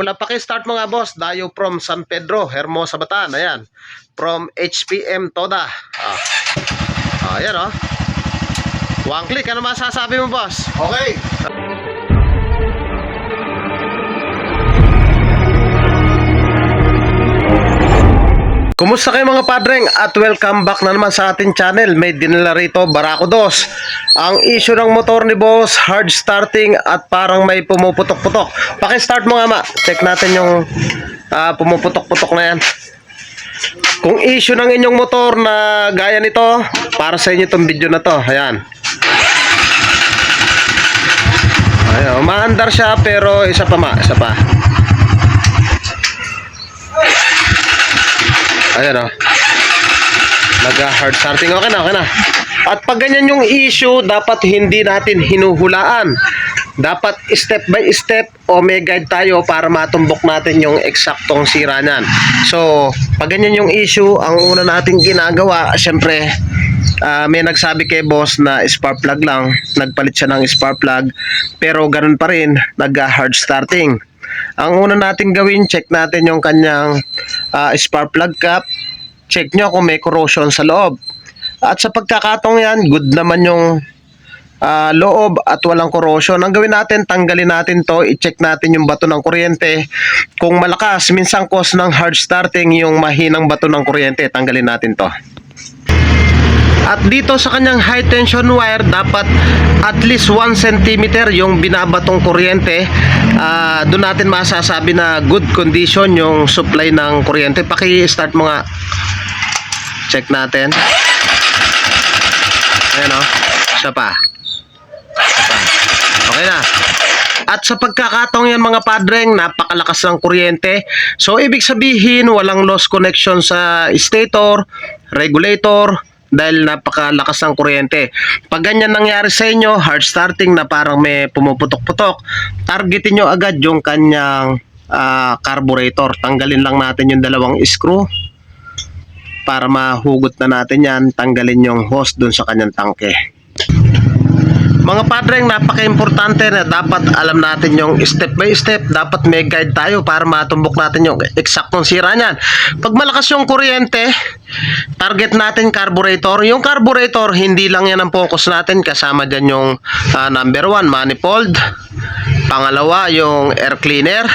Mula paki-start mo nga boss, dayo from San Pedro, Hermosa, Bataan. Ayan. From HPM Toda. Ayan oh. One click, ano masasabi mo boss? Okay. Kumusta kayo mga padreng at welcome back na naman sa ating channel. May dinala rito Barako 2. Ang issue ng motor ni boss, hard starting at parang may pumuputok-putok. Paki-start mo nga ma. Check natin yung pumuputok-putok na yan. Kung issue ng inyong motor na gaya nito, para sa inyo itong video na to. Ayan. Ayan, umaandar siya pero isa pa ma, isa pa. Ayan o. Nag-hard starting. Okay na, okay na. At pag ganyan yung issue, dapat hindi natin hinuhulaan. Dapat step by step o may guide tayo para matumbok natin yung eksaktong sira niyan. So, pag ganyan yung issue, ang una nating ginagawa, syempre, may nagsabi kay boss na spark plug lang. Nagpalit siya ng spark plug. Pero ganun pa rin, nag-hard starting. Ang una natin gawin, check natin yung kanyang spark plug cap. Check nyo kung may corrosion sa loob. At sa pagkakataong yan, good naman yung loob at walang corrosion. Ang gawin natin, tanggalin natin to. I-check natin yung bato ng kuryente. Kung malakas, minsan cause ng hard starting yung mahinang bato ng kuryente. Tanggalin natin to. At dito sa kanyang high tension wire, dapat at least 1 cm yung binabatong kuryente. Doon natin masasabi na good condition yung supply ng kuryente. Paki-start mo nga. Check natin. Ayan o. Isa pa. Isa pa. Okay na. At sa pagkakataong yan mga padreng, napakalakas ng kuryente. So ibig sabihin, walang loss connection sa stator, regulator, dahil napakalakas ng kuryente. Pag ganyan nangyari sa inyo, hard starting na parang may pumuputok-putok, targetin nyo agad yung kanyang carburetor. Tanggalin lang natin yung dalawang screw para mahugot na natin yan. Tanggalin yung hose dun sa kanyang tangke. Mga padreng, napaka-importante na dapat alam natin yung step by step. Dapat may guide tayo para matumbok natin yung eksaktong sira niyan. Pag malakas yung kuryente, target natin carburetor. Yung carburetor, hindi lang yan ang focus natin. Kasama dyan yung number 1, manifold. Pangalawa, yung air cleaner.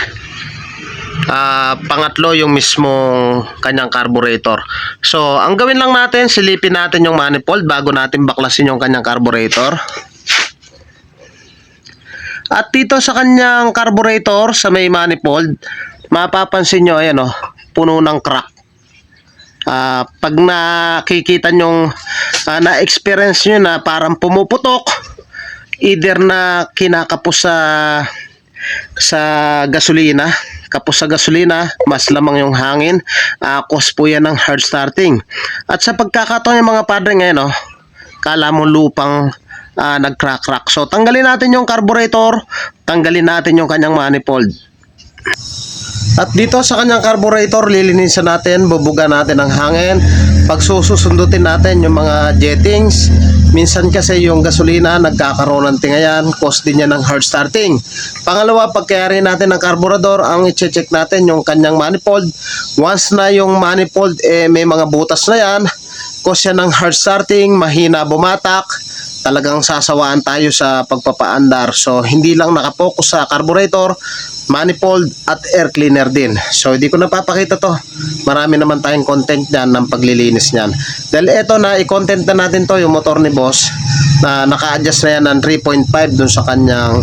Pangatlo, yung mismong kanyang carburetor. So, ang gawin lang natin, silipin natin yung manifold bago natin baklasin yung kanyang carburetor. At dito sa kanyang carburetor, sa may manifold, mapapansin nyo, ayan o, puno ng crack. Pag nakikita nyo, na-experience nyo na parang pumuputok, either na kinakapos sa gasolina, kapos sa gasolina, mas lamang yung hangin, cause po yan ng hard starting. At sa pagkakataon yung mga padre ngayon, kala mo lupang nag-crack-crack. So, tanggalin natin yung carburetor, tanggalin natin yung kanyang manifold. At dito sa kanyang carburetor, lilinisan natin, bubuga natin ang hangin. Pag susundutin natin yung mga jettings, minsan kasi yung gasolina nagkakaroon ng tingayan, cause din yan ng hard starting. Pangalawa, pagkayari natin ng carburetor, ang i-check natin yung kanyang manifold. Once na yung manifold may mga butas na yan, cause yan ng hard starting, mahina bumatak, talagang sasawaan tayo sa pagpapaandar. So, hindi lang nakapokus sa carburetor, manifold at air cleaner din. So, hindi ko napapakita to. Marami naman tayong content dyan ng paglilinis nyan. Dahil eto na, i-content na natin to yung motor ni boss na naka-adjust na yan ng 3.5 dun sa kanyang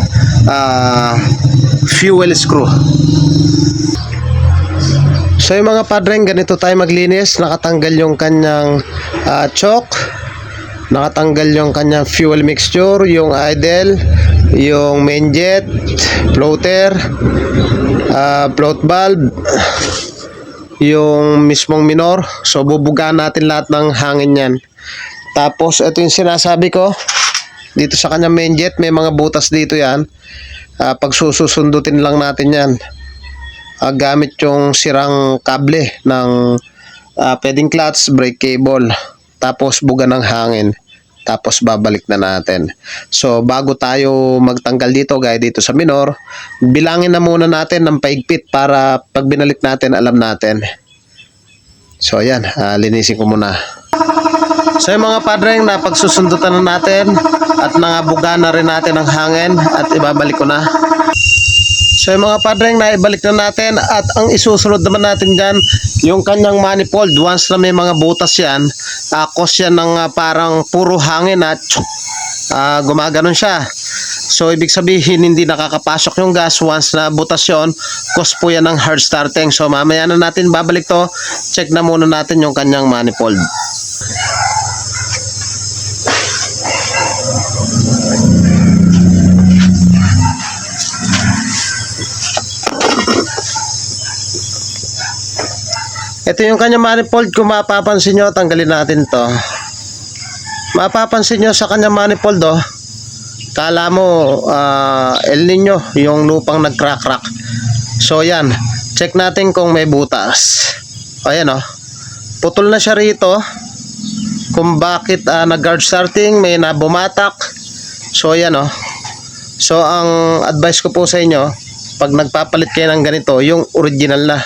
fuel screw. So, yung mga padreng, ganito tayo maglinis. Nakatanggal yung kanyang choke. Nakatanggal yung kanyang fuel mixture, yung idle, yung main jet, floater, float valve, yung mismong minor. So, bubugaan natin lahat ng hangin yan. Tapos, ito yung sinasabi ko. Dito sa kanyang main jet, may mga butas dito yan. Pag susundutin lang natin yan. Gamit yung sirang kable ng pwedeng clutch, brake cable. Tapos, buga ng hangin. Tapos babalik na natin. So bago tayo magtanggal dito, gaya dito sa minor, bilangin na muna natin ng paigpit para pag binalik natin, alam natin. So ayan, linisin ko muna. So yung mga padreng, na pagsusundutan na natin at nangabuga na rin natin ang hangin at ibabalik ko na. So yung mga padreng, na ibalik na natin at ang isusunod naman natin dyan, yung kanyang manifold. Once na may mga butas yan, cause yan ng parang puro hangin at gumaganon siya. So ibig sabihin hindi nakakapasok yung gas. Once na butas yun, cause po yan ng hard starting. So mamaya na natin babalik to. Check na muna natin yung kanyang manifold. Ito yung kanyang manifold. Kung mapapansin nyo, tanggalin natin to. Mapapansin nyo sa kanyang manifold, kala mo El Nino yung lupang nag-crack-crack. So yan, check natin kung may butas. Ayan putol na siya rito. Kung bakit nag-guard starting, may nabumatak. So yan So ang advice ko po sa inyo, pag nagpapalit kayo ng ganito, yung original na.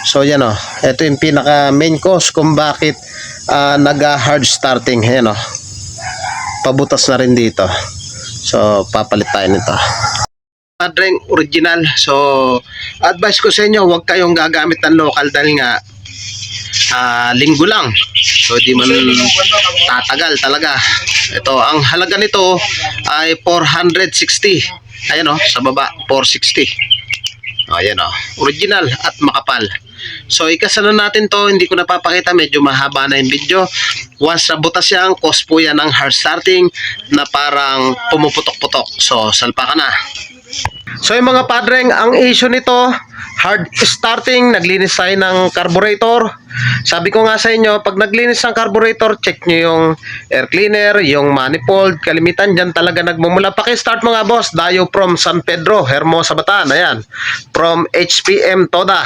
So yan ito yung pinaka main cause kung bakit nag-hard starting. Ayan pabutas na rin dito. So papalit tayo nito. Padreng original. So advice ko sa inyo, huwag kayong gagamit ng local dahil nga linggo lang. So di man tatagal talaga. Ito, ang halaga nito ay 460. Ayan sa baba 460. Ayan original at makapal. So ikasa na natin to, hindi ko napapakita, medyo mahaba na yung video. Once na butas yan, cause po yan ng hard starting na parang pumuputok-putok. So salpa ka na. So yung mga padreng, ang issue nito, hard starting, naglinis tayo ng carburetor. Sabi ko nga sa inyo, pag naglinis ng carburetor, check nyo yung air cleaner, yung manifold, kalimitan dyan talaga nagmumula. Paki-start mga boss, Dayo from San Pedro, Hermosa, Bataan, ayan. From HPM Toda.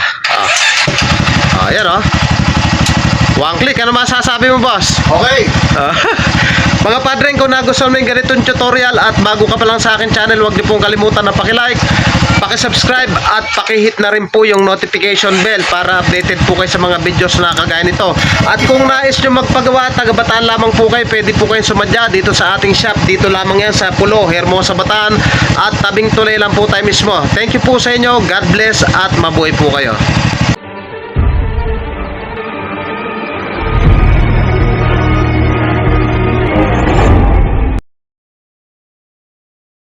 Ayan one click, ano masasabi mo boss? Okay. Mga padreng, kung nagustuhan mo yung ganitong tutorial at bago ka pa lang sa akin channel, huwag niyo pong kalimutan na paki-like, paki-subscribe at paki-hit na rin po yung notification bell para updated po kayo sa mga videos na kagaya nito. At kung nais nyo magpagawa, taga-Bataan lamang po kayo, pwede po kayong sumadya dito sa ating shop. Dito lamang yan sa Pulo, Hermosa, Bataan, at tabing tulay lang po tayo mismo. Thank you po sa inyo, God bless at mabuhay po kayo.